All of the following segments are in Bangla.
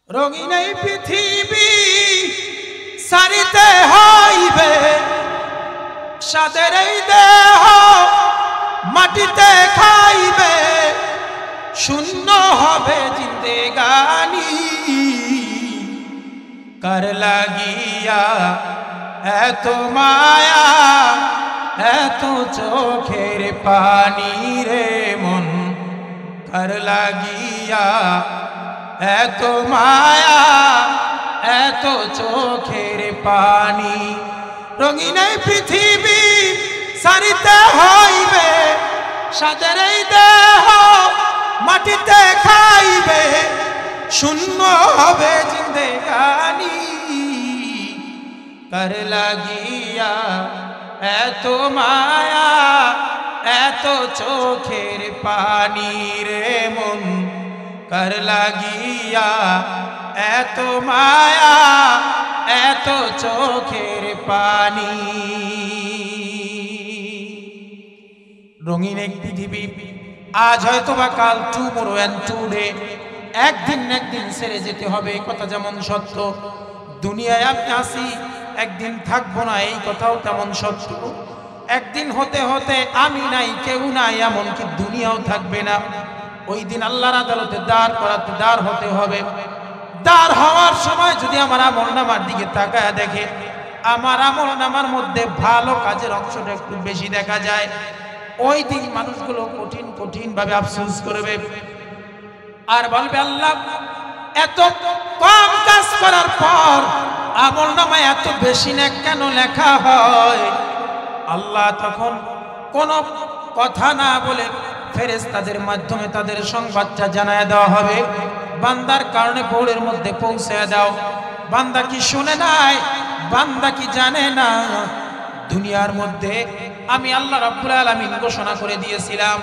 রঙিন এই পৃথিবী সারিতে হইবে, সাদের এই দেহ মাটিতে খাইবে, শূন্য হবে জিন্দেগানি। কার লাগিয়া এত মায়া, এত চোখের পানি রে মন, কার লাগিয়া এত মায়া, এত চোখের পানি। রঙিন এই পৃথিবী সারিতে হইবে, সাদের এই দেহ মাটিতে খাইবে, শূন্য হবে জিন্দেগানি। কার লাগিয়া এত মায়া, এত চোখের পানি রে মন, কার লাগিয়া এত মায়া, এত চোখের পানি। রঙিন এক পৃথিবী, আজ হয়তো বা কাল, টুমরো এন্ড টুডে, একদিন না একদিন ছেড়ে যেতে হবে, এই কথা যেমন সত্য। দুনিয়ায় আমি আসি, একদিন থাকবো না, এই কথাও তেমন সত্য। একদিন হতে হতে আমি নাই, কেউ নাই, এমনকি দুনিয়াও থাকবে না। ওই দিন আল্লাহর আদালতে দাঁড় করাতে দাঁড় হতে হবে। দাঁড় হওয়ার সময় যদি আমার আমলনামার দিকে তাকায় দেখে, আমার আমলনামার মধ্যে ভালো কাজের অংশটা একটু বেশি দেখা যায়, ওই দিন মানুষগুলো কঠিন কঠিন ভাবে আফসোস করবে আর বলবে, আল্লাহ এত কম কাজ করার পর আমলনামায় এত বেশি নেক কেন লেখা হয়? আল্লাহ তখন কোন কথা না বলে ফেরেশতাদের মাধ্যমে তাদের সংবাদটা জানায় দেওয়া হবে, বান্দার কারণে ভোরের মধ্যে পৌঁছে দাও। বান্দা কি শুনে নাই? বান্দা কি জানে না? দুনিয়ার মধ্যে আমি আল্লাহ রাব্বুল আলামিন ঘোষণা করে দিয়েছিলাম,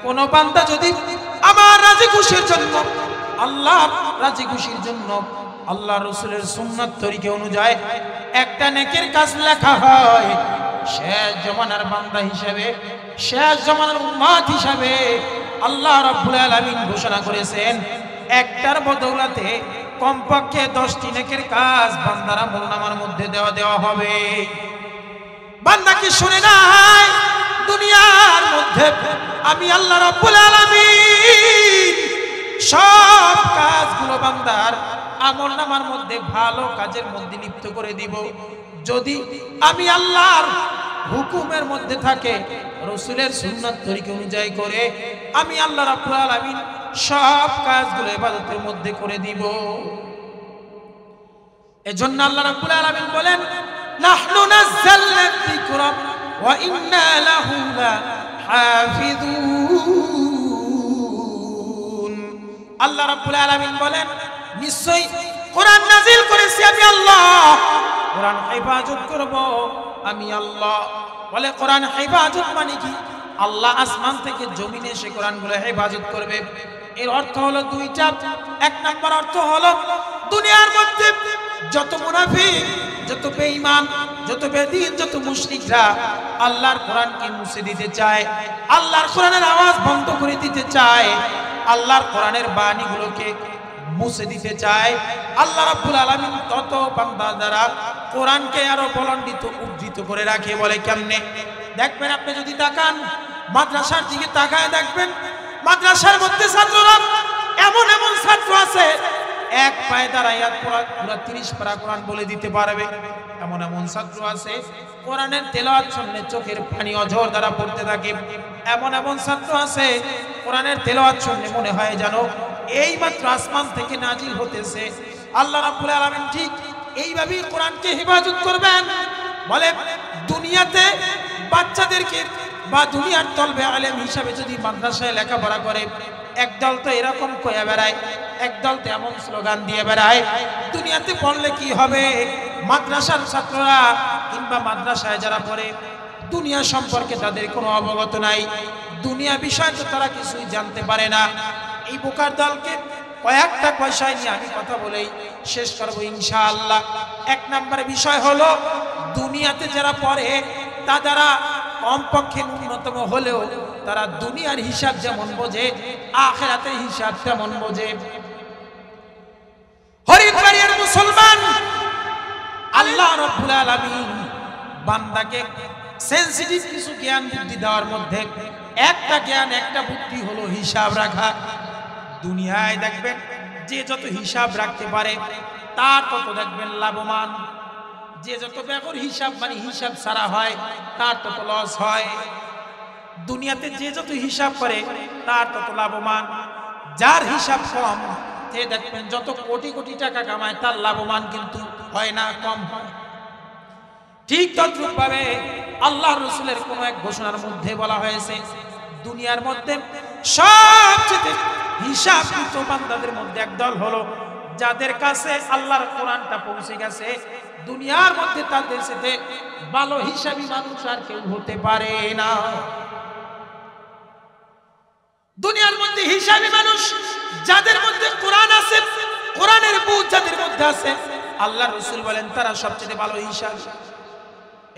কোন বান্দা যদি আমার রাজি খুশির জন্য, আল্লাহ রাজি খুশির জন্য আল্লাহ রাসূলের সুন্নাত তরিকা অনুযায়ী একটা নেকের কাজ লেখা হয়, শেষ জামানার বান্দা হিসেবে, শেষ জামানার উম্মত হিসেবে আল্লাহ রাব্বুল আলামিন ঘোষণা করেছেন, একটার বদৌলতে কমপক্ষে 10টি নেকের কাজ বান্দার আমলনামার মধ্যে দেওয়া হবে। বান্দা কি শুনে নাই? দুনিয়ার মধ্যে আমি আল্লাহ রাব্বুল আলামিন সব কাজগুলো বান্দার আমলনামার মধ্যে ভালো কাজের মধ্যে লিপ্ত করে দিব, যদি আমি আল্লাহর হুকুমের মধ্যে থাকে, রাসূলের সুন্নাত তরিকা অনুযায়ী করে আমি আল্লাহ রাব্বুল আলামিন সব কাজগুলো ইবাদতের মধ্যে করে দিব। এজন্য আল্লাহ রাব্বুল আলামিন বলেন, নাহনু নাযালনা যিকরা ওয়া ইন্না লাহু লাহাফিযুন। আল্লাহ রাব্বুল আলামিন বলেন, নিশ্চয়ই কোরআন নাযিল করেছি আমি আল্লাহ, কোরআন হেফাজত করব আমি আল্লাহ। বলে কোরআন হেফাজত মানে কি? আল্লাহ আসমান থেকে জমিনে সে কোরআনগুলো হেফাজত করবে। এর অর্থ হলো দুইটা। এক নম্বর অর্থ হলো, দুনিয়ার মধ্যে যত মুনাফিক, যত বেঈমান, যত বেদীন, যত মুশরিকরা আল্লাহর কোরআনকে মুছে দিতে চায়, আল্লাহর কোরআনের আওয়াজ বন্ধ করে দিতে চায়, আল্লাহর কোরআনের বাণীগুলোকে মুছে দিতে চায়, আল্লাহ রাব্বুল আলামিন তত বান্দা দ্বারা কোরআনকে আরো বলন্ডিত, উদ্ধৃত করে রাখে। বলে কেমনে? দেখবেন, আপনি যদি তাকান মাদ্রাসার দিকে তাকায় দেখবেন, মাদ্রাসার মধ্যে ছাত্ররা এমন এমন ছাত্র আছে, এক পায়ে দাঁড়াইয়া পুরা 30 পারা কোরআন বলে দিতে পারবে। এমন এমন ছাত্র আছে কোরআনের তেলাওয়াত শুনলে চোখের পানি অঝর দ্বারা পড়তে থাকে। এমন এমন ছাত্র আছে কোরআনের তেলাওয়াত শুনলে মনে হয় যেন এই মাত্র আসমান থেকে নাজিল হতেছে। আল্লাহ রাব্বুল আলামিন ঠিক এইভাবেই কোরআনকে হেফাজত করবেন। বলে দুনিয়াতে বাচ্চাদেরকে বা দুনিয়ার তলবে আলেম হিসাবে যদি মাদ্রাসায় লেখাপড়া করে, একদল তো এরকম কয়ে বেড়ায়, একদল তো এমন স্লোগান দিয়ে বেড়ায়, দুনিয়াতে পড়লে কি হবে? মাদ্রাসার ছাত্ররা কিংবা মাদ্রাসায় যারা পড়ে, দুনিয়া সম্পর্কে তাদের কোনো অবগত নাই, দুনিয়া বিষয় তো তারা কিছুই জানতে পারে না। এই বোকার দলকে কয়েকটা পয়সায় নিয়ে আমি কথা বলেই শেষ করবো ইনশাআল্লাহ। এক নম্বর বিষয় হলো, দুনিয়াতে যারা পড়ে তা যারা কমপক্ষে ন্যূনতম হলেও তারা দুনিয়ার হিসাব যেমন বোঝে, আখিরাতের হিসাব তেমন বোঝে। আল্লাহ রাব্বুল আলামিন বান্দাকে সেনসিটিভ কিছু জ্ঞান বুদ্ধি দেওয়ার মধ্যে একটা জ্ঞান একটা বুদ্ধি হলো হিসাব রাখা। দুনিয়ায় দেখবেন যে যত হিসাব রাখতে পারে তার তত দেখবেন লাভবান, যে যত বেগর হিসাব মানে হিসাব ছাড়া হয় তার তত লস হয়। দুনিয়াতে যে যত হিসাব করে তার তত লাভবান, যার হিসাব কম সে দেখবেন যত কোটি কোটি টাকা কামায় তার লাভবান কিন্তু হয় না, কম হয়। ঠিক তদ্রূপভাবে আল্লাহর রাসূলের কোন এক ঘোষণার মধ্যে বলা হয়েছে দুনিয়ার মধ্যে সবচেয়ে হিসাবকৃত বান্দাদের মধ্যে একদল হলো যাদের কাছে আল্লাহর কোরআনটা পৌঁছে গেছে। দুনিয়ার মধ্যে তাদের সাথে ভালো হিসাবী মানুষ আর কেউ হতে পারে না। দুনিয়ার মধ্যে হিসাবী মানুষ যাদের মধ্যে কোরআন আছে, কোরআনের বুঝ যাদের মধ্যে আছে, আল্লাহর রাসূল বলেন তারা সবচেয়ে ভালো হিসাব।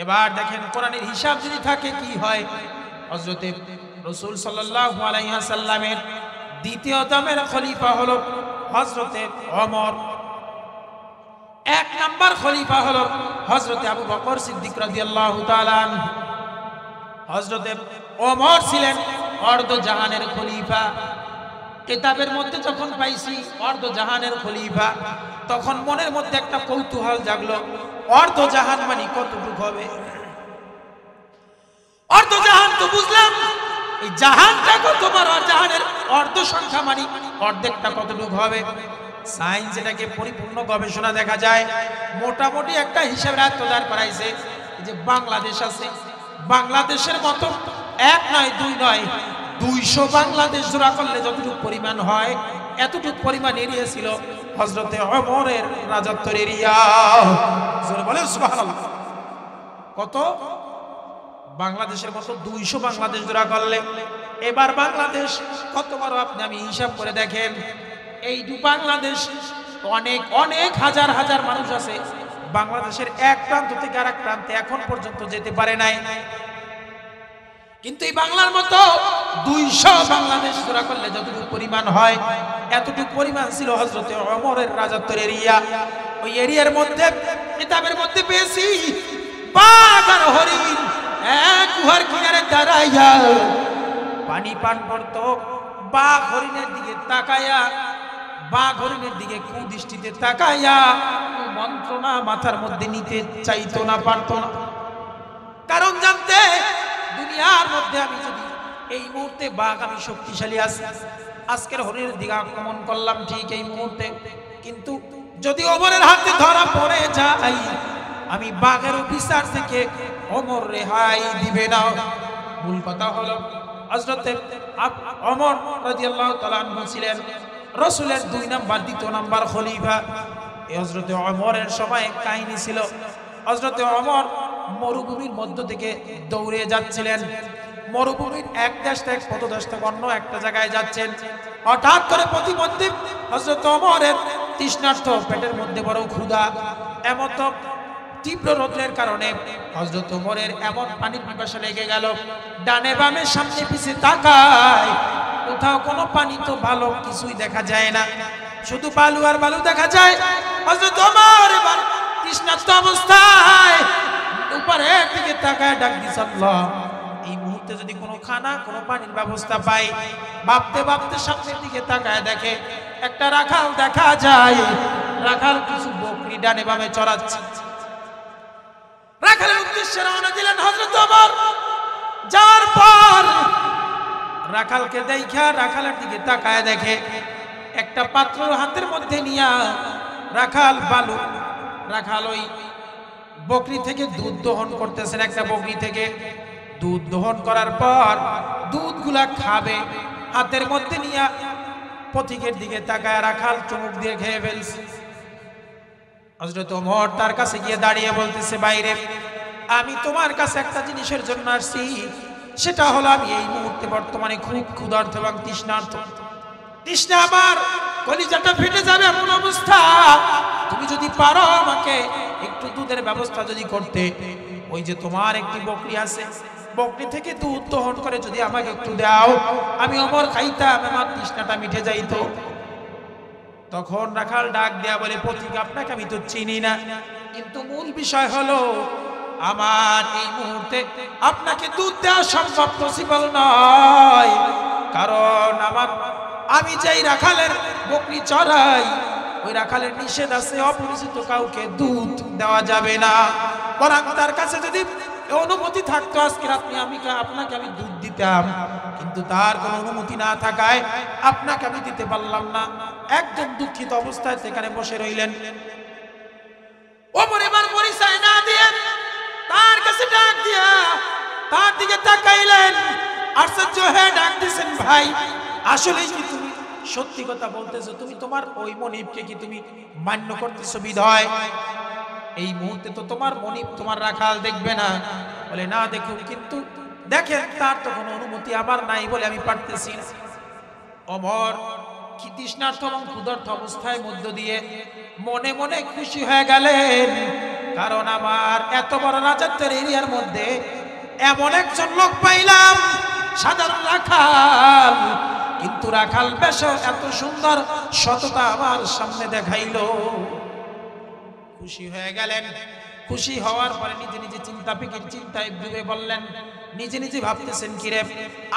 এবার দেখেন কোরআনের হিসাব যদি থাকে কি হয়। হযরত রাসূল সাল্লাল্লাহু আলাইহি ওয়াসাল্লামের দ্বিতীয় দমের খলিফা হলো হযরত ওমর, এক নাম্বার খলিফা হলো হযরত আবু বকর সিদ্দিক রাদিয়াল্লাহু তাআলা আনহু। হযরত ওমর ছিলেন অর্ধ জাহানের খলিফা। কিতাবের মধ্যে যখন পাইছি অর্ধ জাহানের খলিফা তখন মনের মধ্যে একটা কৌতূহল জাগলো, অর্ধ জাহান মানে কতটুকু হবে? অর্ধ জাহান তো বুঝলাম, এই জাহানটা কত বড়, জাহানের অর্ধ সংখ্যা মানে অর্ধেকটা কতটুকু হবে? সায়েন্স এটাকে পরিপূর্ণ গবেষণা দেখা যায়। মোটামুটি একটা হিসাব রাখতে করাইছে যে বাংলাদেশ আছে, বাংলাদেশের মতো এক নয় দুই নয় 200 বাংলাদেশ জোড়া করলে যতটুকু পরিমাণ হয় এতটুকু পরিমাণ এরিয়া ছিল হযরতে ওমরের রাজত্বের এরিয়া। জোরে বলেন সুবহানাল্লাহ। কত? বাংলাদেশের মতো 200 বাংলাদেশ জোড়া করলে এবার বাংলাদেশ কত বড় আপনি আমি হিসাব করে দেখেন। এই বাংলাদেশ অনেক অনেক হাজার হাজার মানুষ আছে, বাংলাদেশের এক প্রান্ত থেকে আরেক প্রান্তে এখন পর্যন্ত যেতে পারে নাই। কিন্তু এই বাংলার মতো 200 বাংলাদেশ জোড়া করলে যতটুকু পরিমাণ হয় এতটুকু পরিমাণ ছিল হযরতে ওমরের রাজত্বের এরিয়া। ওই এরিয়ার মধ্যে কিতাবের মধ্যে পেয়েছি বাঘ আর হরিণ এক গুহার কিনারে দাঁড়াইয়া পানি পান করত। বাঘ হরিণের দিকে তাকায়া, বাঘ হরিণের দিকে কুদৃষ্টিতে তাকাইয়া মন্ত্রণা মাথার মধ্যে নিতে চাইতো না, পারতো না। কারণ জানতে দুনিয়ার মধ্যে আমি যদি এই মুহূর্তে বাঘ আমি শক্তিশালী আছি, আজকের হরিণের দিকে আক্রমণ করলাম ঠিক এই মুহূর্তে, কিন্তু যদি ওমরের হাতে ধরা পড়ে যাই আমি বাঘের অফিসার থেকে ওমর রেহাই দিবে না। মূল কথা হলো হযরত ওমর রাদিয়াল্লাহু তাআলা আনহু ছিলেন রাসূলের 2 নাম্বার দ্বিতীয় নাম্বার খলিফা। এই হযরত ওমরের সময় কাহিনী ছিল হযরত ওমর মরুভূমির মধ্য থেকে দৌড়ে যাচ্ছিলেন। মরুভূমির এক দেশ থেকে পদদেশ থেকে অন্য একটা জায়গায় যাচ্ছেন। হঠাৎ করে প্রতিমধ্যে হযরত ওমরের তৃষ্ণার্ত পেটের মধ্যে বড় ক্ষুধা, এমন তো তীব্র রোদের কারণে হযরত ওমরের এমন পানির পিপাসা লেগে গেল, ডানে বামে সামনে পিছে তাকায় কোথাও কোনো পানি তো ভালো কিছুই দেখা যায় না, শুধু বালু আর বালু দেখা যায়। হযরত ওমর এবার তৃষ্ণার্ত অবস্থায় উপরের দিকে তাকায় ডাক দিছে, আল্লাহ এই মুহূর্তে যদি কোনো খানা কোনো পানির ব্যবস্থা পাই। ভাবতে ভাবতে সামনের দিকে তাকায় দেখে একটা রাখাল দেখা যায়, রাখাল কিছু বকরি ডানে বামে চড়াচ্ছে। রাখালের উদ্দেশ্যে রওনা দিলেন হযরত ওমর। যাওয়ার পর রাখালকে দেখা রাখালের দিকে তাকায় দেখে একটা পাত্র হাতের মধ্যে নিয়া রাখাল বালু, রাখাল ওই বকরি থেকে দুধ দহন করতেছেন। একটা বকরি থেকে দুধ দহন করার পর দুধগুলা খাবে, হাতের মধ্যে নিয়া পথিকের দিকে তাকায় রাখাল চুমুক দিয়ে খেয়ে ফেলছে। হযরত ওমর তার কাছে গিয়ে দাঁড়িয়ে বলতেছে, বাইরে আমি তোমার কাছে একটা জিনিসের জন্য আসছি, সেটা হলো আমি এই মুহূর্তে বর্তমানে খুব ক্ষুধার্ত এবং তৃষ্ণার্ত। তৃষ্ণা আমার কলিজাটা ফেটে যাবে এমন অবস্থা। তুমি যদি পারো আমাকে একটু দুধের ব্যবস্থা যদি করতে, ওই যে তোমার একটি বকরি আছে, বকরি থেকে দুধ দহন করে যদি আমাকে একটু দাও, আমি ওমর খাইতাম, আমার তৃষ্ণাটা মিটে যাইতো। তখন রাখাল ডাক দেয়া বলে, পথিক আপনাকে আমি তো চিনি না, কিন্তু মূল বিষয় হলো আমার এই মুহূর্তে আপনাকে দুধ দেওয়া সম্ভব পসিবল নয়, কারণ আমি যেই রাখালের বকরি চড়াই ওই রাখালের নিষেধ আছে অপরিচিত কাউকে দুধ দেওয়া যাবে না। বরং তার কাছে যদি অনুমতি থাকতো আজকে রাতে আপনাকে আমি দুধ দিতাম, কিন্তু তার কোনো অনুমতি না থাকায় আপনাকে আমি দিতে পারলাম না। একদম দুঃখিত অবস্থায় সেখানে বসে রইলেন। ওমর এবার পরিচয় না দিয়ে তার কাছে ডাক দিয়া তার দিকে তাকাইলেন। আশ্চর্য হয়ে ডাক দিছেন, ভাই আসলে কি তুমি সত্যি কথা বলতেছো? তুমি তোমার ওই মনিবকে কি তুমি মান্য করতেছো বিধায় এই মুহূর্তে তো তোমার মনিব তোমার রাখাল দেখবে না? বলে না দেখুন, কিন্তু দেখেন তার তো কোনো অনুমতি আমার নাই বলে আমি পারতেছি না। ওমর কি তৃষ্ণার্থ এবং ক্ষুধার্ত অবস্থায় মধ্য দিয়ে মনে মনে খুশি হয়ে গেলেন, কারণ আমার এত বড় রাজত্বের এরিয়ার মধ্যে এমন একজন লোক পাইলাম, সাধারণ রাখাল, কিন্তু রাখাল বেশ এত সুন্দর সততা আমার সামনে দেখাইল। খুশি হয়ে গেলেন। খুশি হওয়ার পরে নিজে নিজে চিন্তায় ডুবে বললেন, নিজে নিজে ভাবতেছেন কিরে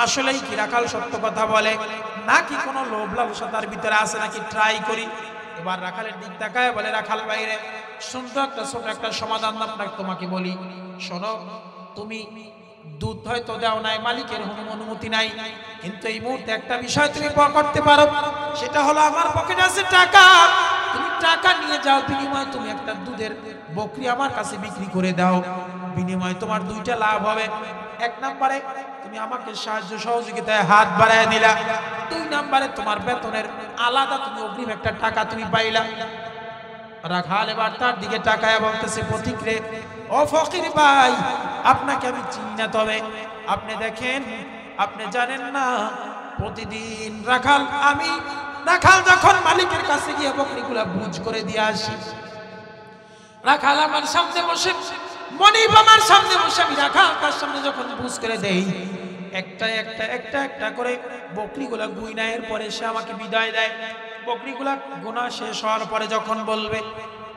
আসলেই কি রাখাল সত্য কথা বলে নাকি কোনো লোভ লালসা তার ভিতরে আছে নাকি ট্রাই করি। এবার রাখালের দিক তাকায় বলে, রাখাল বাইরে সুন্দর একটা ছোট একটা সমাধান আপনাকে তোমাকে বলি, শোনো, তুমি দুধ হয়তো দাও নাই, মালিকের অনুমতি নাই, কিন্তু এই মুহূর্তে একটা বিষয় তুমি করতে পারো, সেটা হলো আমার পকেটে আছে টাকা, তুমি টাকা নিয়ে যাও, বিনিময়ে তুমি একটা দুধের বকরি আমার কাছে বিক্রি করে দাও, বিনিময়ে তোমার দুইটা লাভ হবে। এক নম্বরে তুমি আমাকে সাহায্য সহযোগিতায় হাত বাড়ায় দিলা, দুই নম্বরে তোমার বেতনের আলাদা তুমি অগ্রিম একটা টাকা তুমি পাইলা। রাখাল এবার তার দিকে তাকায় বলতেছে, পথিকরে ও ফকির ভাই, আপনাকে আমি চিনি না, তবে আপনি দেখেন, আপনি জানেন না প্রতিদিন রাখাল যখন মালিকের কাছে গিয়ে বকরিগুলা বুঝ করে দিয়ে আসি, রাখাল আমার সামনে বসে, মনিব আমার সামনে বসে, আমি রাখাল তার সামনে যখন বুঝ করে দেই, একটা একটা একটা একটা করে বকরিগুলা গুইনায়ের পরে সে আমাকে বিদায় দেয়। বকরিগুলা গোনা শেষ হওয়ার পরে যখন বলবে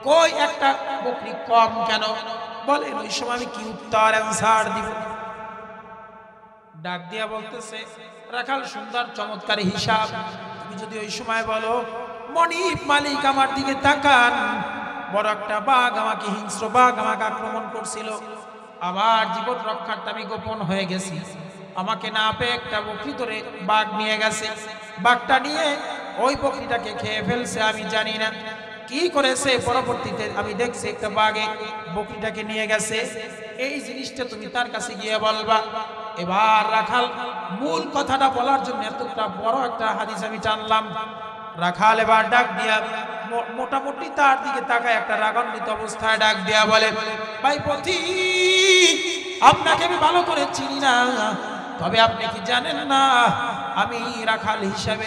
কই একটা বকরি কম কেন, বলেন ওই সময় আমি কি উত্তর অ্যান্সার দিব? ডাক দিয়া বলতেছে, রাখাল সুন্দর চমৎকার হিসাব, তুমি যদি ওই সময় বলো মনিব মালিক আমার দিকে তাকান, বড় একটা বাঘ আমাকে, হিংস্র বাঘ আমাকে আক্রমণ করছিল, আমার জীবন রক্ষার্থে আমি গোপন হয়ে গেছি, আমাকে না পেয়ে একটা বকরি ধরে বাঘ নিয়ে গেছে, বাঘটা নিয়ে ওই বকরিটাকে খেয়ে ফেলছে, আমি জানি না কি করেছে, পরবর্তীতে আমি দেখছি একটা বাঘে বকরিটাকে নিয়ে গেছে, এই জিনিসটা তুমি তার কাছে গিয়ে বলবা। এবার রাখাল মূল কথাটা বলার জন্য এতটা বড় একটা হাদিস আমি টানলাম। রাখাল এবার ডাক দিয়া মোটামুটি তার দিকে তাকায় একটা রাগান্বিত অবস্থায় ডাক দিয়া বলে, ভাই পথিক, আপনাকে আমি ভালো করে চিনি না, তবে আপনি কি জানেন না আমি রাখাল হিসাবে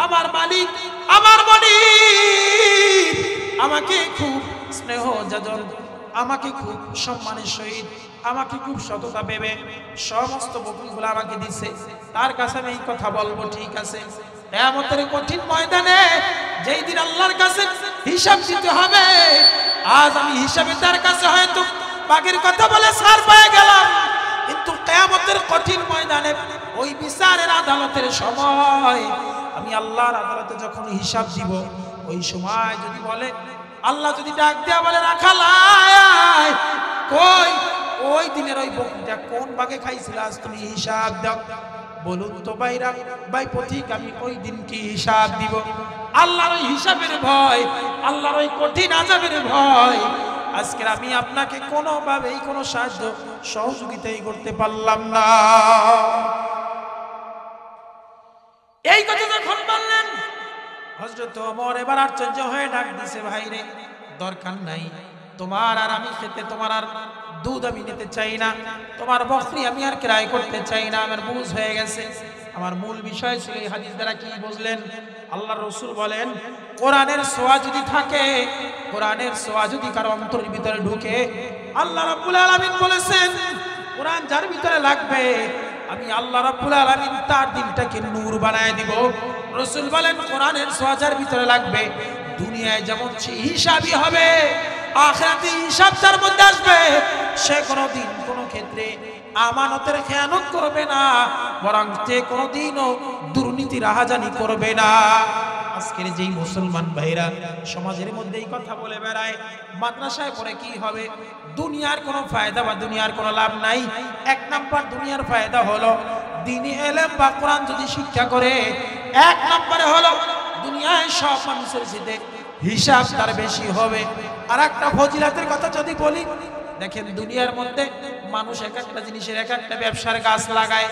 আমার মালিক, আমার মনিব আমাকে খুব স্নেহ যাজন, আমাকে খুব সম্মানের সহিত, আমাকে খুব সততা ভেবে সমস্ত বকরিগুলো আমাকে দিছে, তার কাছে আমি এই কথা বলবো, ঠিক আছে? কিয়ামতের কঠিন ময়দানে যেই দিন আল্লাহর কাছে হিসাব দিতে হবে, আজ আমি হিসাবে তার কাছে হয়তো বাঘের কথা বলে ছাড় পেয়ে গেলাম, কিন্তু কিয়ামতের কঠিন ময়দানে ওই বিচারের আদালতের সময় আমি আল্লাহর আদালতে যখন হিসাব দিব, ওই সময় যদি বলে, আল্লাহ যদি ডাক দেয়া বলে, রাখাল আয়, কই ওই দিনের ওই বকরিটা কোন বাঘে খাইছিল, আজ তুমি হিসাব দাও, বলুন তো ভাইরা, ভাই পথিক, আমি ওই দিন কি হিসাব দিব? আল্লাহর ওই হিসাবের ভয়, আল্লাহর ওই কঠিন আযাবের ভয়, আজকে আমি আপনাকে কোনোভাবেই কোনো সাহায্য সহযোগিতাই করতে পারলাম না। এই কথা যখন বললেন, হযরত ওমর এবার আশ্চর্য হয়ে ডাক দিছে, ভাই রে, দরকার নাই তোমার আর আমি খেতে, তোমার আর দুধ আমি নিতে চাই না, তোমার বকরি আমি আর ক্রয় করতে চাই না, আমার বুঝ হয়ে গেছে। আমার মূল বিষয় ছিল এই হাদিস দ্বারা কি বুঝলেন? আল্লাহর রাসূল বলেন, কোরআনের ছোঁয়া যদি থাকে, কোরআনের ছোঁয়া যদি কারো অন্তরের ভিতরে ঢুকে, আল্লাহ রাব্বুল আলামিন বলেছেন, কোরআন যার ভিতরে লাগবে আমি আল্লাহ রাব্বুল আলামিন তার দিলটাকে নূর বানায় দিব। রাসূল বলেন, কোরআনের ছোঁয়া যার ভিতরে লাগবে দুনিয়ায় যেমন হিসাবই হবে, আখিরাতে হিসাব তার মধ্যে আসবে, সে কোনোদিন কোনো ক্ষেত্রে আমানতের খেয়ানত করবে না, বরং সে কোনোদিনও দুর্নীতি রাহাজানি করবে না। আজকের যেই মুসলমান ভাইরা সমাজের মধ্যে এই কথা বলে বেড়ায়, মাদ্রাসায় পড়ে কি হবে, দুনিয়ার কোনো ফায়দা বা দুনিয়ার কোনো লাভ নাই। এক নাম্বার দুনিয়ার ফায়দা হলো দ্বীনি ইলম বা কোরআন যদি শিক্ষা করে, এক নম্বরে হলো দুনিয়ায় সব মানুষের সাথে হিসাব তার বেশি হবে। আর একটা ফজিলাতের কথা যদি বলি, দেখেন দুনিয়ার মধ্যে মানুষ এক একটা জিনিসের এক একটা ব্যবসার গাছ লাগায়।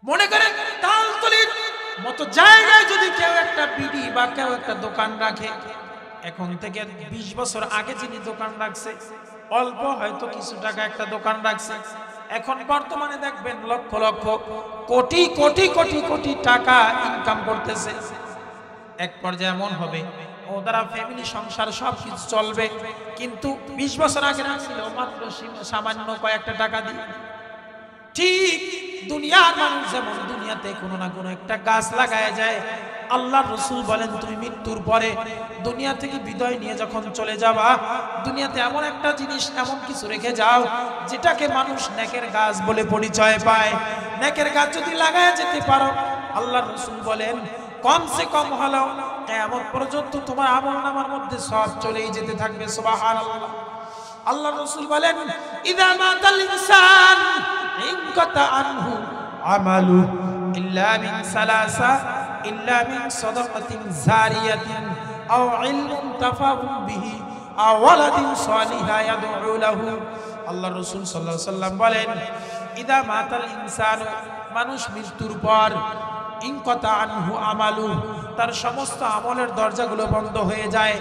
মনে করেন তালতলির মতো জায়গায় যদি কেউ একটা বিডি বা কেউ একটা দোকান রাখে, এখন থেকে 20 বছর আগে যিনি দোকান রাখছে অল্প হয়তো কিছু টাকা একটা দোকান রাখছে, এখন বর্তমানে দেখবেন লক্ষ লক্ষ কোটি কোটি কোটি কোটি টাকা ইনকাম করতেছে। এক পর্যায়ে এমন হবে ও দ্বারা ফ্যামিলি সংসার সব কিছু চলবে, কিন্তু 20 বছর আগে রাখছিল মাত্র সামান্য কয়েকটা টাকা দিয়ে। ঠিক দুনিয়ার মানুষ যেমন দুনিয়াতে কোনো না কোনো একটা গাছ লাগায় যায়, আল্লাহ রসুল বলেন তুমি মৃত্যুর পরে দুনিয়া থেকে বিদায় নিয়ে যখন চলে যাবা, দুনিয়াতে এমন একটা জিনিস এমন কিছু রেখে যাও যেটাকে মানুষ নেকের গাছ বলে পরিচয় পায়। নেকের গাছ যদি লাগায় যেতে পারো, আল্লাহ রসুল বলেন কমসে কম হলো কিয়ামত পর্যন্ত তোমার আমলনামার মধ্যে সব চলেই যেতে থাকবে। সুবহানাল্লাহ। আল্লাহ রসুল বলেন ইযা মাতাল ইনসান ইনকাতা আনহু আমালু ইল্লা মিন সালাসা ইল্লা মিন সাদাকাতিন জারিয়াতিন আও ইলমুন তাফাউ বিহি আও ওয়ালাদিন সালিহা ইয়াদউ লাহু। আল্লাহ রাসূল সাল্লাল্লাহু আলাইহি ওয়াসাল্লাম বলেন ইদা মাতাল ইনসানু, মানুষ মৃত্যুর পর ইনকাতা আনহু আমালু, তার সমস্ত আমলের দরজাগুলো বন্ধ হয়ে যায়।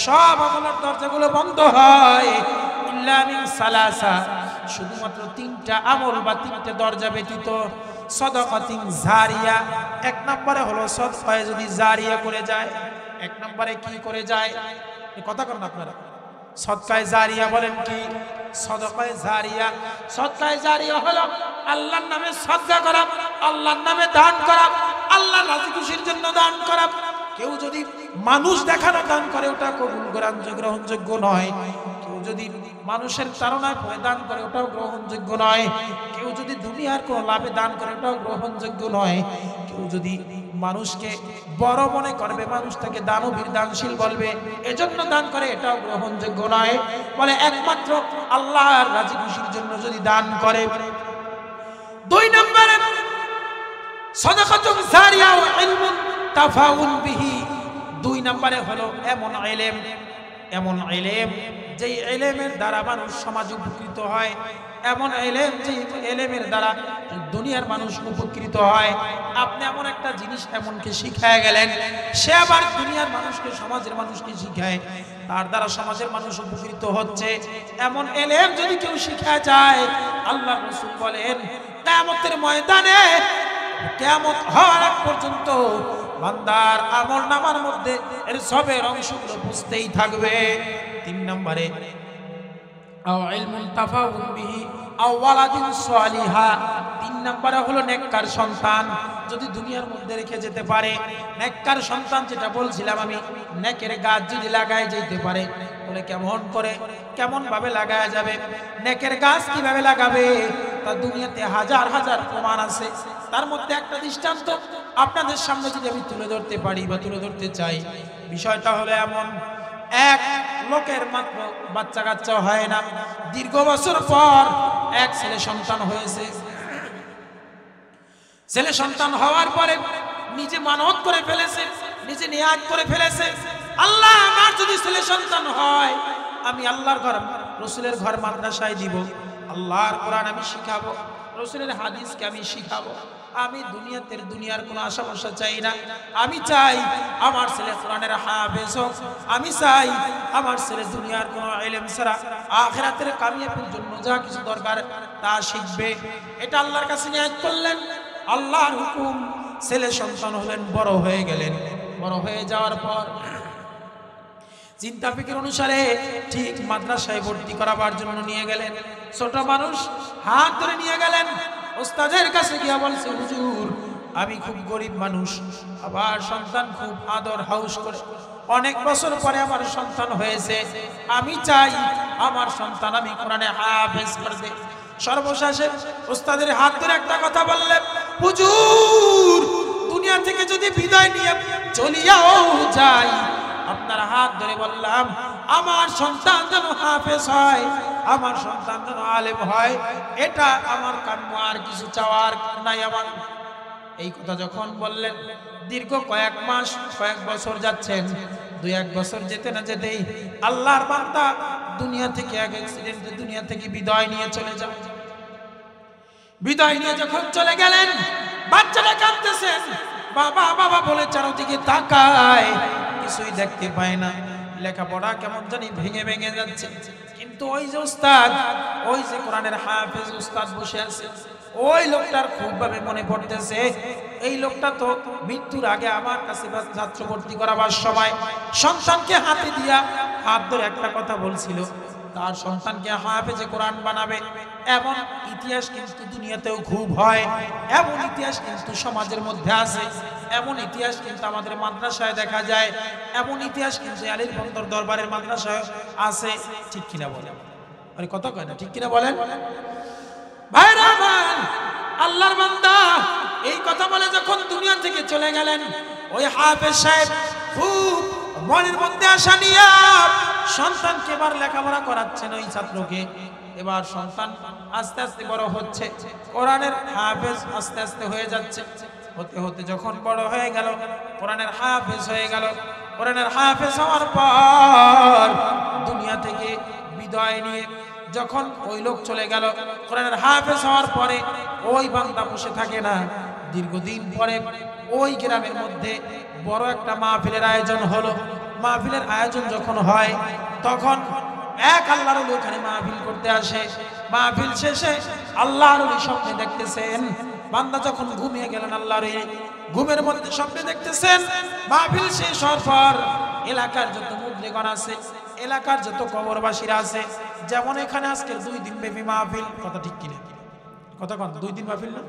সব আমলের দরজাগুলো বন্ধ হয় ইল্লা মিন সালাসা, শুধুমাত্র 3টা আমল বা 3টে দরজা ব্যতীত। সাদাকাতিন জারিয়া, এক নম্বরে হলো সদকায়ে যদি জারিয়া করে যায়। এক নম্বরে কি করে যায় কথা করেন আপনারা? সদকায়ে জারিয়া বলেন কি? সদকায়ে জারিয়া, সদকায়ে জারিয়া হলো আল্লাহর নামে সদকা করা, আল্লাহর নামে দান করা, আল্লাহর রাজি খুশির জন্য দান করা। কেউ যদি মানুষ দেখানো দান করে ওটা কবুল গ্রহণযোগ্য নয়। কেউ যদি মানুষের তাড়নায় পড়ে দান করে ওটাও গ্রহণযোগ্য নয়। কেউ যদি দুনিয়ার কোনো লাভে দান করে ওটাও গ্রহণযোগ্য নয়। কেউ যদি মানুষকে বড় মনে করবে, মানুষ তাকে দানবীর দানশীল বলবে, এজন্য দান করে, এটাও গ্রহণযোগ্য নয়। বলে একমাত্র আল্লাহর রাজি খুশির জন্য যদি দান করে। 2 নম্বরে সাদাকাতুন জারিয়া ওয়া ইলমুন তাফাউন বিহি। 2 নম্বরে হলো এমন ইলম যেই ইলমের দ্বারা মানুষ সমাজ উপকৃত হয়, এমন ইলম যেই ইলমের দ্বারা দুনিয়ার মানুষ উপকৃত হয়। আপনি এমন একটা জিনিস এমনকে শিখায় গেলেন, সে আবার দুনিয়ার মানুষকে সমাজের মানুষকে শিখায়, তার দ্বারা সমাজের মানুষ উপকৃত হচ্ছে। এমন ইলম যদি কেউ শিখায় যায়, আল্লাহ রাসূল বলেন কিয়ামতের ময়দানে, কিয়ামত হওয়ার আগ পর্যন্ত বান্দার আমলনামার মধ্যে এর সবের অংশগুলো বুঝতেই থাকবে। 3 নম্বরে আও ইলমুন তাফাউন বিহি আও ওয়ালাদিন সালিহা। 3 নম্বরে হলো নেককার সন্তান যদি দুনিয়ার মধ্যে রেখে যেতে পারে। নেককার সন্তান যেটা বলছিলাম আমি, নেকের গাছ যদি লাগায় যেতে পারে, বলে কেমন ভাবে লাগায়া যাবে? নেকের গাছ কিভাবে লাগাবে তা দুনিয়াতে হাজার হাজার প্রমাণ আছে। তার মধ্যে একটা দৃষ্টান্ত আপনাদের সামনে যদি আমি তুলে ধরতে পারি বা তুলে ধরতে চাই, বিষয়টা হলো এমন, এক লোকের মাত্র বাচ্চা কাচ্চা হয় না, দীর্ঘ বছর পর এক ছেলে সন্তান হয়েছে। ছেলে সন্তান হওয়ার পরে নিজে মানত করে ফেলেছে, নিজে নিয়াত করে ফেলেছে, আল্লাহ আমার যদি ছেলে সন্তান হয়, আমি আল্লাহর ঘর রসুলের ঘর মাদ্রাসায় দিব, আল্লাহর কোরআন আমি শিখাবো, রসুলের হাদিসকে আমি শিখাবো। আমি দুনিয়ার কোনো আশা ভরসা চাই না। আমি চাই আমার ছেলে কোরআনের হাফেজ হোক। আমি চাই আমার ছেলে দুনিয়ার কোনো ইলম ছাড়া আখিরাতের কামিয়াবির জন্য যা কিছু দরকার তা শিখবে। এটা আল্লাহর কাছে নিয়াত করলেন, আল্লাহর হুকুম, ছেলে সন্তান হলেন, বড় হয়ে গেলেন। বড় হয়ে যাওয়ার পর চিন্তা ফিকির অনুসারে ঠিক মাদ্রাসায় ভর্তি করাবার জন্য নিয়ে গেলেন। ছোট মানুষ, হাত ধরে নিয়ে গেলেন, ওস্তাদের কাছে গিয়া বলছে, হুজুর আমি খুব গরিব মানুষ, আবার সন্তান খুব আদর হাউস করে অনেক বছর পরে আমার সন্তান হয়েছে, আমি চাই আমার সন্তান আমি কোরআনে হাফেজ করে দেই। সর্বশেষে উস্তাদের হাত ধরে একটা কথা বললেন, হুজুর দুনিয়া থেকে যদি বিদায় নিয়ে চলিয়াও যাই, আপনার হাত ধরে বললাম আমার সন্তান যেন হাফেজ হয়, আমার সন্তান যেন আলেম হয়, এটা আমার কাম্য, আর কিছু চাওয়ার নাই আমার। এই কথা যখন বললেন, দীর্ঘ কয়েক মাস কয়েক বছর যাচ্ছেন, 2-1 বছর যেতে না যেতেই আল্লাহর বান্দা দুনিয়া থেকে এক অ্যাক্সিডেন্টে দুনিয়া থেকে বিদায় নিয়ে চলে যান। বিদায় নিয়ে যখন চলে গেলেন, বাচ্চাটা কাঁদতেছেন, বাবা বাবা বলে চারদিকে তাকায়, কিছুই দেখতে পায় না, লেখাপড়া কেমন জানি ভেঙে ভেঙে যাচ্ছে। কিন্তু ওই যে উস্তাদ, ওই যে কোরআনের হাফেজ উস্তাদ বসে আছে, ওই লোকটার খুব ভাবে মনে পড়তেছে, এই লোকটা তো মৃত্যুর আগে আমার কাছে ছাত্র ভর্তি করাবার সময় সন্তানকে হাতে দিয়া হাত ধরে একটা কথা বলছিল, তার সন্তানকে হাফেজে কোরআন বানাবে। এমন ইতিহাস কিন্তু দুনিয়াতেও খুব হয়, এমন ইতিহাস কিন্তু সমাজের মধ্যে আছে, এমন ইতিহাস কিন্তু আমাদের মাদ্রাসায় দেখা যায়, এমন ইতিহাস কিন্তু আলীর বন্দর দরবারের মাদ্রাসায় আছে। ঠিক কিনা বলেন? আরে কথা কয় না, ঠিক কিনা বলেন? ভাইরা আমার, আল্লাহর বান্দা এই কথা বলে যখন দুনিয়া থেকে চলে গেলেন, ওই হাফেজ সাহেব খুব মনের মধ্যে আশা নিয়ে সন্তানকে এবার লেখাপড়া করাচ্ছেন ওই ছাত্রকে। এবার সন্তান আস্তে আস্তে বড় হচ্ছে, কোরআনের হাফেজ আস্তে আস্তে হয়ে যাচ্ছে। হতে হতে যখন বড় হয়ে গেল, কোরআনের হাফেজ হয়ে গেল, কোরআনের হাফেজ হওয়ার পর দুনিয়া থেকে বিদায় নিয়ে যখন ওই লোক চলে গেল, কোরআনের হাফেজ হওয়ার পরে ওই বান্দা বসে থাকে না। দীর্ঘদিন পরে ওই গ্রামের মধ্যে বড় একটা মাহফিলের আয়োজন হলো। মাহফিলের আয়োজন যখন হয়, তখন এক আল্লাহর ওলি ওখানে মাহফিল করতে আসে। মাহফিল শেষে আল্লাহর ওলি স্বপ্নে দেখতেছেন, বান্দা যখন ঘুমিয়ে গেলেন, আল্লাহর ওলি ঘুমের মধ্যে স্বপ্নে দেখতেছেন, মাহফিল শেষ হওয়ার পর এলাকার যত মুদ্রিগণ আছে, এলাকার যত কবরবাসীরা আছে, যেমন এখানে আজকে 2 দিন ব্যাপী মাহফিল, কথা ঠিক কিনা? কথা কন, 2 দিন মাহফিল না?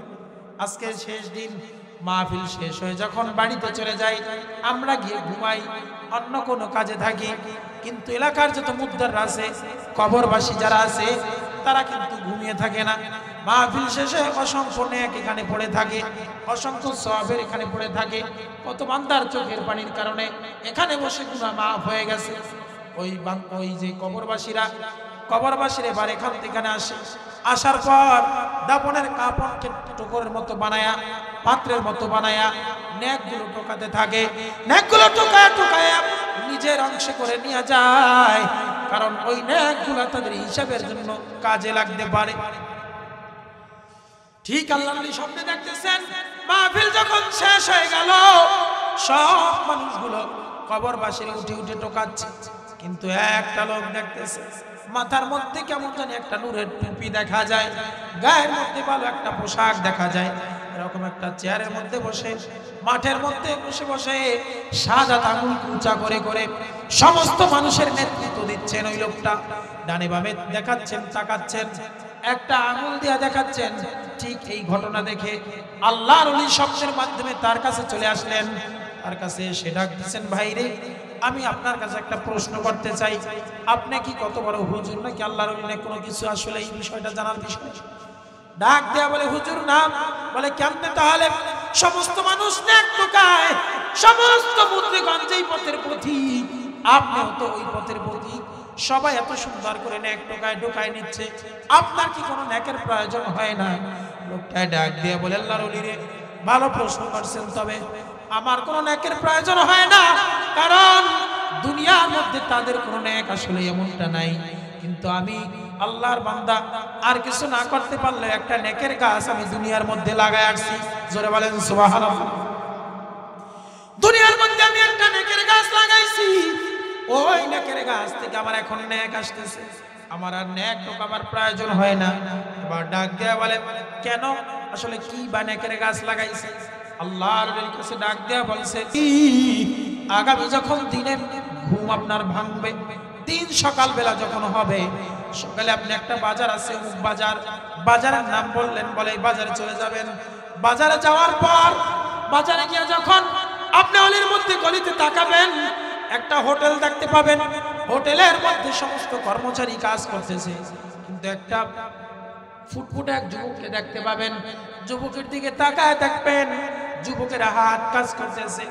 আজকে শেষ দিন, মাহফিল শেষ হয়ে যখন বাড়িতে চলে যাই, আমরা গিয়ে ঘুমাই, অন্য কোনো কাজে থাকি, কিন্তু এলাকার যত মুদ্দাররা আছে, কবরবাসী যারা আছে, তারা কিন্তু ঘুমিয়ে থাকে না। মাহফিল শেষে অসংখ্য নেক এখানে পড়ে থাকে, অসংখ্য সওয়াবের এখানে পড়ে থাকে। কত বান্দার চোখের পানির কারণে এখানে বসে গুনাহ মাফ হয়ে গেছে। ওই যে কবরবাসীরা এবার এখান থেকে আসে, আসার পর দাপনের কাপড়কে টুকরের মতো বানায়া, পাত্রের মতো বানায়া নেকগুলো টোকাতে থাকে। নেকগুলো টোকায়া নিজের অংশে করে নিয়ে যায়, কারণ ওই নেকগুলো তাদের হিসাবের জন্য কাজে লাগতে পারে। ঠিক আল্লাহর ওলি স্বপ্নে দেখতেছেন, মাহফিল যখন শেষ হয়ে গেল, সব মানুষগুলো কবরবাসীর উঠে উঠে টোকাচ্ছে, কিন্তু একটা লোক দেখতেছে, মাথার মধ্যে কেমন জানি একটা নূরের টুপি দেখা যায়, গায়ের মধ্যে ভালো একটা পোশাক দেখা যায়, এরকম একটা চেয়ারের মধ্যে বসে, মাঠের মধ্যে বসে বসে সাদা আঙুল উঁচা করে করে সমস্ত মানুষের নেতৃত্ব দিচ্ছেন। ওই লোকটা ডানে বামে দেখাচ্ছেন, তাকাচ্ছেন, একটা আঙুল দিয়া দেখাচ্ছেন। ঠিক এই ঘটনা দেখে আল্লাহর ওলি স্বপ্নের মাধ্যমে তার কাছে চলে আসলেন। তার কাছে এসে ডাক দিচ্ছেন, ভাই রে, আমি আপনার কাছে একটা প্রশ্ন করতে চাই, আপনি কি কত বড় হুজুর নাকি আল্লাহর ওলি নাকি কোনো কিছু? আসলে এই বিষয়টা জানার বিষয়। ডাক দেয়া বলে, হুজুর না। বলে, কেমনে তাহলে? সমস্ত মানুষ নেক টোকায়, সমস্ত মুদ্রিগণ যেই পথের পথিক, আপনিও তো ওই পথের পথিক, সবাই এত সুন্দর করে নেক টোকায় নিচ্ছে, আপনার কি কোনো নেকের প্রয়োজন হয় না? লোকটা ডাক দিয়ে বলে, আল্লাহর ওলি রে, ভালো প্রশ্ন করছেন, তবে আমার কোনো নেকের প্রয়োজন হয় না, কারণ দুনিয়ার মধ্যে তাদের কোনো নেক আসলে এমনটা নাই। কিন্তু আমি আল্লাহর বান্দা, আর কিছু না করতে পারলে একটা নেকের গাছ আমি দুনিয়ার মধ্যে লাগায় আসছি। জোরে বলেন সুবহানাল্লাহ। দুনিয়ার মধ্যে আমি একটা নেকের গাছ লাগাইছি, ওই নেকের গাছ থেকে আমার এখন নেক আসতেছে, আমার আর নেক টোকাবার প্রয়োজন হয় না। এবার ডাক দেয়া বলে, কেন? আসলে কি বা নেকের গাছ লাগাইছে? আল্লাহর কাছে ডাক দেয়া বলছে, আগামী যখন দিনে ঘুম আপনার ভাঙবে, দিন সকালবেলা যখন হবে, সকালে আপনি একটা বাজার আছে, অমুক বাজার, বাজারের নাম বললেন, বলে এই বাজারে চলে যাবেন। বাজারে যাওয়ার পর বাজারে গিয়ে যখন আপনি অলির মধ্যে গলিতে তাকাবেন, একটা হোটেল দেখতে পাবেন, হোটেলের মধ্যে সমস্ত কর্মচারী কাজ করতেছে, কিন্তু একটা ফুটফুটে এক যুবককে দেখতে পাবেন, যুবকের দিকে তাকায় দেখবেন যুবকের হাত কাজ করতেছে,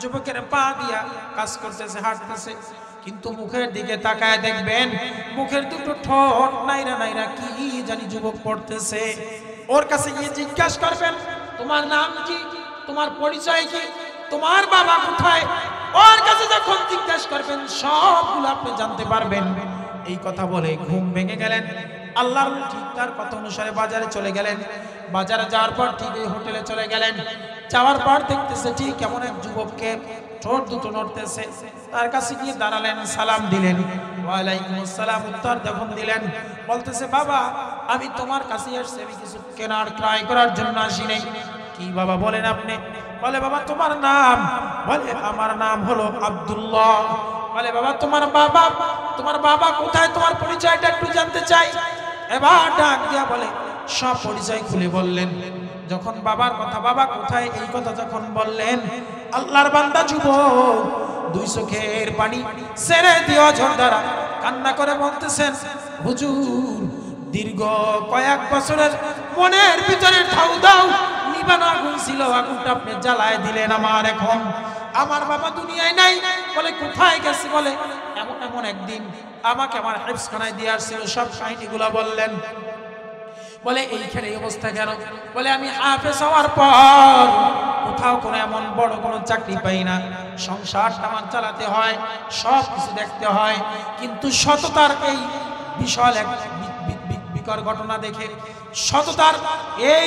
যুবকের পা দিয়া কাজ করতেছে, হাঁটতেছে, কিন্তু মুখের দিকে তাকায় দেখবেন মুখের দুটো ঠোঁট নাইরা নাইরা কি জানি যুবক পড়তেছে। ওর কাছে গিয়ে জিজ্ঞাসা করবেন তোমার নাম কি, তোমার পরিচয় কি, তোমার বাবা কোথায়? ওর কাছে যখন জিজ্ঞাসা করবেন সবগুলো আপনি জানতে পারবেন। এই কথা বলে ঘুম ভেঙে গেলেন। আল্লাহর ঠিক তার কথা অনুসারে বাজারে চলে গেলেন। বাজারে যাওয়ার পর ঠিক এই হোটেলে চলে গেলেন। যাওয়ার পর দেখতেছে ঠিক কেমন এক যুবককে ঠোঁট দুটো নড়তেছে। তার কাছে গিয়ে দাঁড়ালেন, সালাম দিলেন। ওয়ালাইকুম আসসালাম উত্তর যখন দিলেন, বলতেছে বাবা আমি তোমার কাছে আসছি, আমি কিছু কেনার ক্রয় করার জন্য আসি নাই। কি বাবা বলেন আপনি? বলে বাবা তোমার নাম? বলে আমার নাম হলো আব্দুল্লাহ। বলে বাবা তোমার বাবা কোথায়, তোমার পরিচয়টা একটু জানতে চাই। এবার ডাক দিয়া বলে সব পরিচয় খুলে বললেন। যখন বাবার কথা, বাবা কোথায় এই কথা যখন বললেন, আল্লাহর বান্দা যুবক দুই চোখের পানি ছেড়ে দিয়ে ঝরধারা কান্না করে বলতেছেন হুজুর দীর্ঘ কয়েক বছরের মনের ভিতরে ধাউ দাউ নিবানো আগুন ছিল, আগুনটা আপনি জ্বালায় দিলেন আমার। এখন আমার বাবা দুনিয়ায় নাই। বলে কোথায় গেছে? বলে এমন এমন একদিন আমাকে আমার হেফজখানায় দিয়ে আসছিল, সব কাহিনীগুলো বললেন। বলে এইখানে এই অবস্থা কেন? বলে আমি হাফেজ হওয়ার পর কোথাও কোনো এমন বড় কোনো চাকরি পাই না, সংসারটা আমার চালাতে হয়, সব কিছু দেখতে হয়, কিন্তু সততার এই বিশাল এক বিকট ঘটনা দেখে, সততার এই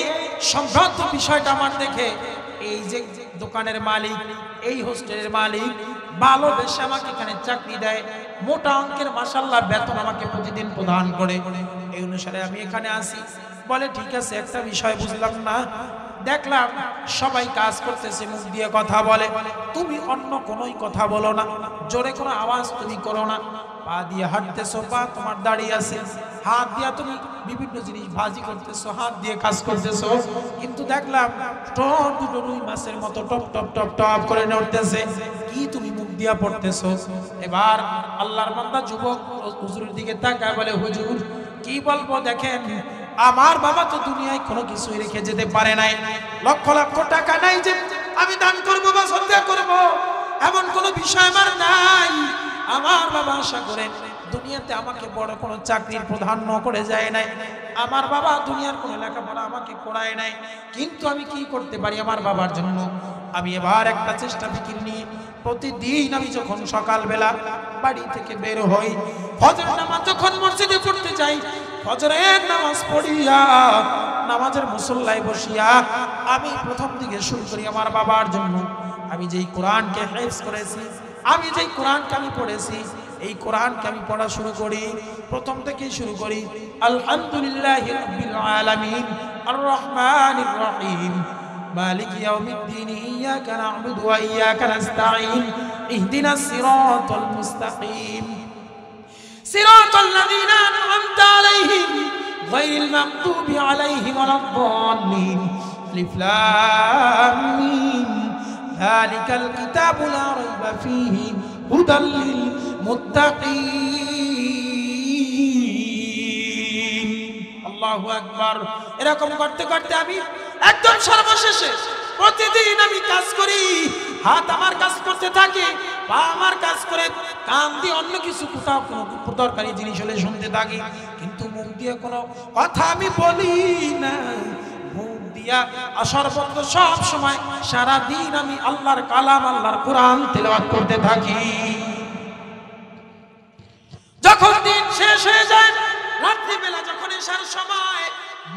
সমৃদ্ধ বিষয়টা আমার দেখে এই যে দোকানের মালিক, এই হোস্টেলের মালিক ভালোবেসে আমাকে এখানে চাকরি দেয়, মোটা অঙ্কের মাশাআল্লাহ বেতন আমাকে প্রতিদিন প্রদান করে, এই অনুসারে আমি এখানে আসি। বলে ঠিক আছে, একটা বিষয় বুঝলাম না, দেখলাম সবাই কাজ করতেছে, মুখ দিয়ে কথা বলে, তুমি অন্য কোনোই কথা বলো না, জোরে কোনো আওয়াজ তুমি করো না, পা দিয়ে হাঁটতেছো, পা তোমার দাঁড়িয়ে আছে, হাত দিয়ে তুমি বিভিন্ন জিনিস ভাজি করতেছো, হাত দিয়ে কাজ করতেছো, কিন্তু দেখলাম ঠোঁট দুটো রুই মাছের মতো টপ টপ টপ টপ করে নড়তেছে, কি তুমি মুখ দিয়া পড়তেছো? এবার আল্লাহর বান্দা যুবক হুজুরের দিকে তাকায় বলে হুজুর কি বলবো, দেখেন আমার বাবা তো দুনিয়ায় কোনো কিছুই রেখে যেতে পারে নাই, লক্ষ লক্ষ টাকা নাই যে আমি দান করবো বা সদকা করবো, এমন কোনো বিষয় আমার নাই। আমার বাবা আশা করেন দুনিয়াতে আমাকে বড় কোনো চাকরির প্রাধান্য করে যায় নাই, আমার বাবা দুনিয়ার কোনো লেখাপড়া আমাকে করায় নাই, কিন্তু আমি কি করতে পারি আমার বাবার জন্য? আমি এবার একটা চেষ্টা ফিকির নিয়ে প্রতিদিন আমি যখন সকালবেলা বাড়ি থেকে বের হই, ফজর নামাজ যখন মসজিদে পড়তে যাই, ফজরের নামাজ পড়িয়া নামাজের মুসল্লায় বসিয়া আমি প্রথম দিকে শুরু করি আমার বাবার জন্য। আমি যেই কোরআনকে হেফজ করেছি, আমি যেই কোরআনকে আমি পড়েছি, এই কোরআনকে আমি পড়া শুরু করি, প্রথম থেকেই শুরু করি আলহামদুলিল্লাহি রাব্বিল আলামিন আর রহমানির রহিম মালিক ইয়াউমিদ্দিন ইয়াকা না'বুদু ওয়া ইয়াকা নাস্তাঈন ইহদিনাস সিরাতাল মুস্তাকিম সিরাতাল লাযীনা আন'আমতা আলাইহিম গায়রিল মাগদুবি আলাইহিম ওয়ালাদ-দাল্লিন আলিফ লাম মিম যালিকাল কিতাবু লা রাইবা ফীহি হুদাল লিল মুত্তাকিন। আল্লাহু আকবার। এরকম করতে করতে আমি একদম সর্বশেষে প্রতিদিন আমি কাজ করি, হাত আমার কাজ করতে থাকে, পা আমার কাজ করে, কান দিয়ে অন্য কিছু কোথাও কোনো দরকারি জিনিস হলে শুনতে থাকি, কিন্তু মুখ দিয়ে কোনো কথা আমি বলি না। মুখ দিয়া সর্বত্র সব সময় সারা দিন আমি আল্লাহর কালাম, আল্লাহর কোরআন তেলাওয়াত করতে থাকি। যখন দিন শেষ হয়ে যায়, রাত্রিবেলা যখন এশার সময়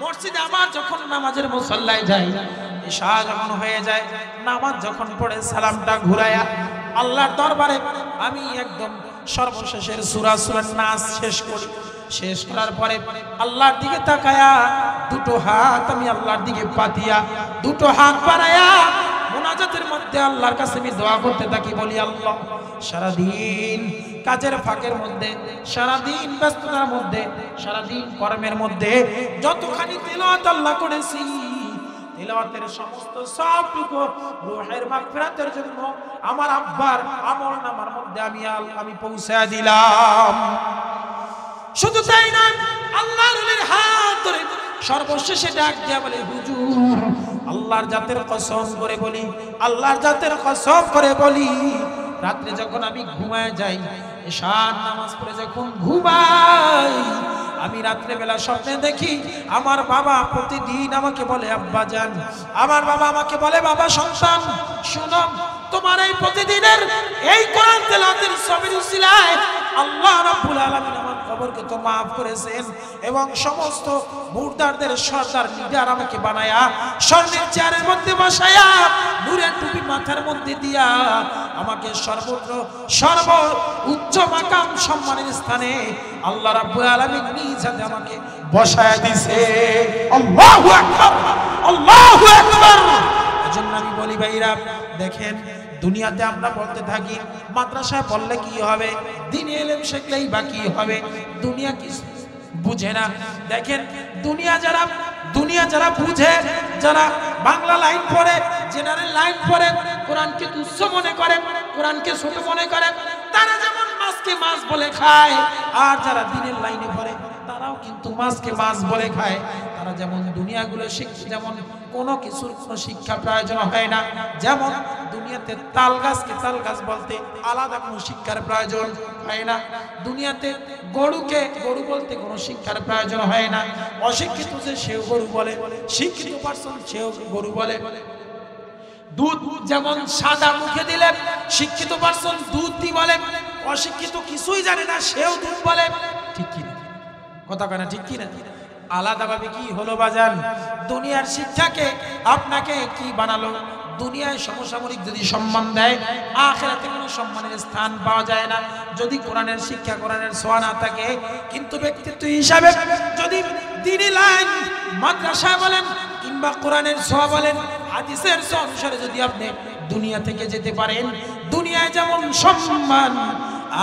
মসজিদে আবার যখন নামাজের মুসল্লায় যাই, এশা যখন হয়ে যায়, নামাজ যখন পড়ে সালামটা ঘুরায়া আল্লাহর দরবারে আমি একদম সর্বশেষের সূরা নাস শেষ করি। শেষ করার পরে আল্লাহর দিকে তাকায়া দুটো হাত আমি আল্লাহর দিকে পাতিয়া, দুটো হাত বাড়ায়া মুনাজাতের মধ্যে আল্লাহর কাছে আমি দোয়া করতে থাকি, বলি আল্লাহ সারাদিন কাজের ফাঁকের মধ্যে, সারাদিন ব্যস্ততার মধ্যে, সারাদিন কর্মের মধ্যে যতখানি তিলাওয়াত আল্লাহ করেছি, তিলাওয়াতের সমস্ত সবটুকু রূহের মাগফিরাতের জন্য আমার আব্বার আমলনামার মধ্যে আমি পৌঁছে দিলাম। শুধু তাই না, আল্লাহর ওলির হাত ধরে সর্বশেষে ডাক দিয়া বলে, হুজুর আল্লাহর জাতের কসম করে বলি, আল্লাহর জাতের কসম করে বলি, রাত্রে যখন আমি ঘুমায় যাই, এশার নামাজ পড়ে যখন ঘুমাই, আমি রাত্রে বেলা স্বপ্নে দেখি আমার বাবা প্রতিদিন আমাকে বলে, আব্বা জান, আমার বাবা আমাকে বলে, বাবা সন্তান শুনো, তোমার এই প্রতিদিনের এই কোরআন তেলাওয়াতের সবের উসিলায় আল্লাহ রাব্বুল আলামিন আমার কবরকে তো maaf করেছেন এবং সমস্ত মুর্দারদের সর্দার লিডার আমাকে বানায়া স্বর্ণের চেয়ারের মধ্যে বসায়া নূরের টুপি মাথার মধ্যে দিয়া আমাকে সর্বত্র সর্ব উচ্চ মাকাম সম্মানের স্থানে আল্লাহ রাব্বুল আলামিন নিজ হাতে আমাকে বসায়া দিয়েছে। আল্লাহু আকবার, আল্লাহু আকবার। এজন্য আমি বলি ভাইরা, দেখেন দুনিয়াতে আমরা বলতে থাকি মাদ্রাসায় পড়লে কি হবে, দ্বীনি ইলম শিখলেই বা কি হবে, দুনিয়া কিছু বুঝে না। দেখেন দুনিয়া যারা বুঝে, যারা বাংলা লাইন পড়ে, জেনারেল লাইন পড়ে, কোরআনকে তুচ্ছ মনে করে, কোরআনকে ছোট মনে করে, তারা যেমন মাছকে মাছ বলে খায়, আর যারা দ্বীনের লাইনে পড়ে তারাও কিন্তু মাছকে মাছ বলে খায়। তারা যেমন দুনিয়াগুলো শিখছে, যেমন কোনো কিছুর কোনো শিক্ষা প্রয়োজন হয় না, যেমন দুনিয়াতে তাল গাছকে তাল গাছ বলতে আলাদা কোনো শিক্ষার প্রয়োজন হয় না, দুনিয়াতে গরুকে গরু বলতে কোনো শিক্ষার প্রয়োজন হয় না। অশিক্ষিত যে সেও গরু বলে, শিক্ষিত পারসন সেও গরু বলে। দুধ যেমন সাদা মুখে দিলে শিক্ষিত পারসন দুধ দি বলে, অশিক্ষিত কিছুই জানে না সেও দুধ বলে। ঠিক কি না কথা কেনা, ঠিক কি না? আলাদাভাবে কি হলো বাজান, দুনিয়ার শিক্ষাকে আপনাকে কি বানালো? দুনিয়ায় সমসাময়িক যদি সম্মান দেয়, আখিরাতে কোনো সম্মানের স্থান পাওয়া যায় না যদি কোরআনের শিক্ষা, কোরআনের ছোঁয়া না থাকে। কিন্তু ব্যক্তিত্ব হিসাবে যদি দ্বীনি লাইন মাদ্রাসা বলেন কিংবা কোরআনের ছোঁয়া বলেন, হাদিসের ছোঁয়া অনুসারে যদি আপনি দুনিয়া থেকে যেতে পারেন, দুনিয়ায় যেমন সম্মান,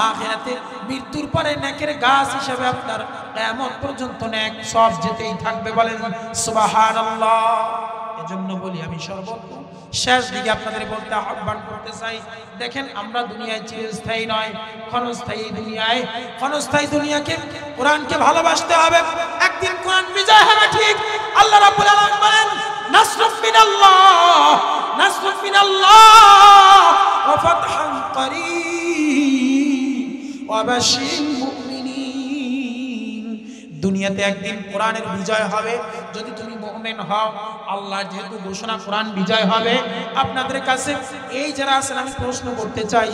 আখিরাতে মৃত্যুর পরে নেকের গাছ হিসেবে আপনার কিয়ামত পর্যন্ত নেক সব যেতেই থাকবে। বলেন সুবহানাল্লাহ। এজন্য বলি, আমি সর্বত্র শেষ দিকে আপনাদের বলতে আহ্বান করতে চাই, দেখেন আমরা দুনিয়ায় চিরস্থায়ী নয়, ক্ষণস্থায়ী দুনিয়ায়। ক্ষণস্থায়ী দুনিয়াকে, কোরআনকে ভালোবাসতে হবে, একদিন কোরআন বিজয় হবে। ঠিক আল্লাহ রাব্বুল আলামিন বলেন, নাসরুম মিনাল্লাহ, নাসরুম মিনাল্লাহ ওয়া ফাতহুন করিব ওয়া বাশশিরিল মুমিনিন। দুনিয়াতে একদিন কোরআনের বিজয় হবে যদি তুমি মুমিন হও। আল্লাহ যেহেতু ঘোষণা কোরআন বিজয় হবে, আপনাদের কাছে এই যারা আছেন আমি প্রশ্ন করতে চাই,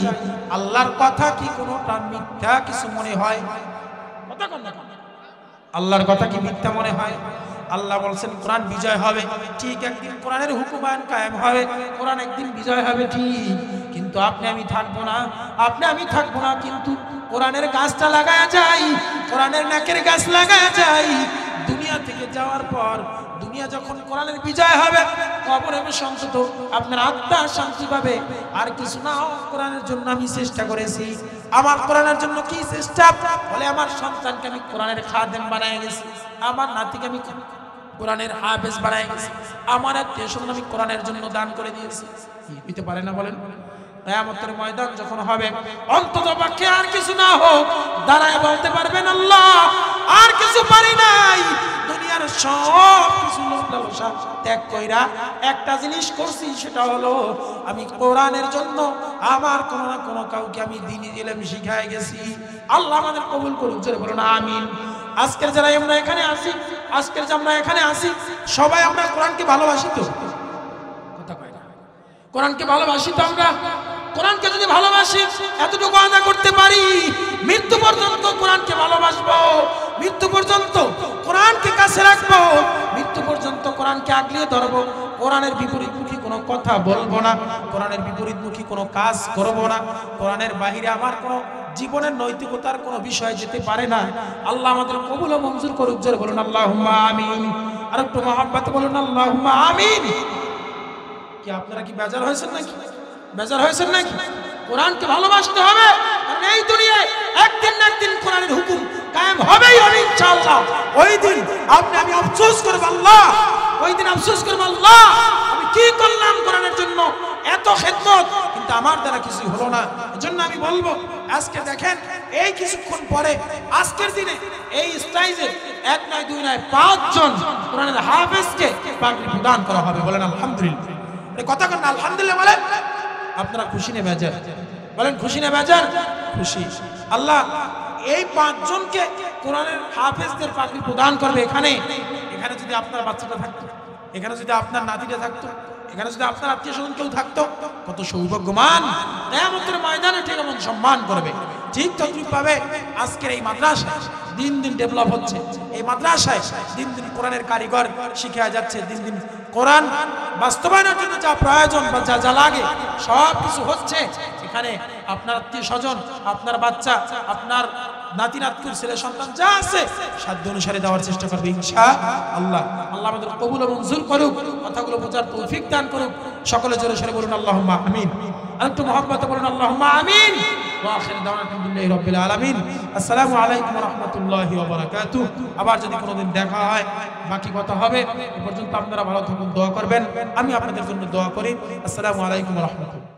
আল্লাহর কথা কি কোনোটা মিথ্যা কিছু মনে হয়? কথা কোন না, আল্লাহর কথা কি মিথ্যা মনে হয়? আল্লাহ বলছেন কোরআন বিজয় হবে, ঠিক একদিন কোরআনের হুকুমায়ন কায়েম হবে, কোরআন একদিন বিজয় হবে ঠিক। কিন্তু আপনি আমি থাকবো না, আপনি আমি থাকবো না, কিন্তু কোরআনের গাছটা লাগায়া যাই, কোরআনের নাকের গাছ লাগায়া যাই। দুনিয়া থেকে যাওয়ার পর, দুনিয়া যখন কোরআনের বিজয় হবে, কবরে বসে অন্তত আপনার আত্মা শান্তি পাবে। আর কিছু না হোক, কোরআনের জন্য আমি চেষ্টা করেছি। আমার কোরআনের জন্য কি চেষ্টা? বলে আমার সন্তানকে আমি কোরআনের খাদেম বানায় গেছি, আমার নাতিকে আমি কোরআনের হাফেজ বানায় গেছি, আমার আত্মীয়স্বজন আমি কোরআনের জন্য দান করে দিয়েছি। কি হইতে পারে না বলেন? কিয়ামতের ময়দান যখন হবে, অন্তত পক্ষে আর কিছু না হোক দাঁড়ায় বলতে পারবেন, আল্লাহ আর কিছু পারি নাই, দুনিয়ার সব কিছু লোভ লালসা ত্যাগ কইরা একটা জিনিস করছি, সেটা হলো আমি কোরআনের জন্য আমার কোনো না কোনো কাউকে আমি দ্বীনি ইলম শিখায় গেছি। আল্লাহ আমাদের কবুল করুন, জোরে বলুন আমিন। আজকের যারা আমরা এখানে আসি, আজকের যে আমরা এখানে আসি, সবাই আমরা কোরআনকে ভালোবাসি তো? কথা কয় না, কোরআনকে ভালোবাসি তো আমরা? কোরআনকে যদি ভালোবাসি, এতটুকু আদা করতে পারি, মৃত্যু পর্যন্ত কোরআনকে ভালোবাসবো, মৃত্যু পর্যন্ত কোরআনকে কাছে রাখবো, মৃত্যু পর্যন্ত কোরআনকে আগলিয়ে ধরবো, কোরআনের বিপরীতমুখী কোনো কথা বলবো না, কোরআনের বিপরীতমুখী কোনো কাজ করবো না, কোরআনের বাহিরে আমার কোনো জীবনের নৈতিকতার কোনো বিষয় যেতে পারে না। আল্লাহ আমাদের কবুল ও মঞ্জুর করুক, জোরে বলুন আল্লাহুম্মা আমিন। আর একটু মহব্বতে বলুন আল্লাহুম্মা আমিন। কি আপনারা কি বেজার হয়েছেন নাকি? বেজার হয়েছেন নাকি? কোরআনকে ভালোবাসতে হবে, কারণ এই দুনিয়ায় একদিন না একদিন কোরআনের হুকুম কায়েম হবেই, অনিচ্ছা ইনশাআল্লাহ ওই দিন আমি আফসোস করব আল্লাহ, ওই দিন আফসোস করব আল্লাহ আমি কি করলাম কোরআনের জন্য, এত খেদমত কিন্তু আমার দ্বারা কিছু হলো না। এজন্য আমি বলবো আজকে দেখেন এই কিছুক্ষণ পরে আজকের দিনে এই স্টেজে এক নয় দুই নয় 5 জন কোরআনের হাফেজকে পাগড়ি প্রদান করা হবে। বলেন আলহামদুলিল্লাহ। এই কথা কোন আলহামদুলিল্লাহ বলেন। আপনারা খুশি না বেজার? বলেন খুশি না বেজার? খুশি। আল্লাহ এই 5 জনকে কোরআনের হাফেজদের পাগড়ি প্রদান করবে। এখানে যদি আপনার বাচ্চাটা থাকতো, এখানে যদি আপনার নাতিটা থাকতো, এখানে যদি আপনার আত্মীয় স্বজন কেউ থাকতো, কত সৌভাগ্যবান। কিয়ামতের ময়দানে ঠিক এমন সম্মান করবে। ঠিক তদ্রুপ ভাবে আজকের এই মাদ্রাসা দিন দিন ডেভেলপ হচ্ছে, এই মাদ্রাসায় দিন দিন কোরআনের কারিগর শিখা যাচ্ছে, দিন দিন কোরআন বাস্তবায়নের জন্য যা প্রয়োজন বা যা যা লাগে সব কিছু হচ্ছে। এখানে আপনার আত্মীয় স্বজন, আপনার বাচ্চা, আপনার নাতি নাতকুর ছেলে সন্তান যা আছে সাধ্য অনুসারে দেওয়ার চেষ্টা করবে ইনশাআল্লাহ। আল্লাহ আমাদের কবুল ও মঞ্জুর করুক, কথাগুলো বোঝার তৌফিক দান করুক। সকলে জোরে সোরে বলুন আল্লাহুম্মা আমিন। একটু মহব্বতে বলুন আল্লাহুম্মা আমিন। ওয়া আখির দাওয়ানা আলহামদুলিল্লাহি রাব্বিল আলামিন। আসসালামু আলাইকুম ওয়া রাহমাতুল্লাহি ওয়া বারাকাতুহু। আবার যদি কোনোদিন দেখা হয় বাকি কথা হবে। এ পর্যন্ত আপনারা ভালো থাকুন, দোয়া করবেন। আমি আপনাদের জন্য দোয়া করি। আসসালামু আলাইকুম ওয়া রাহমাতুল্লাহ।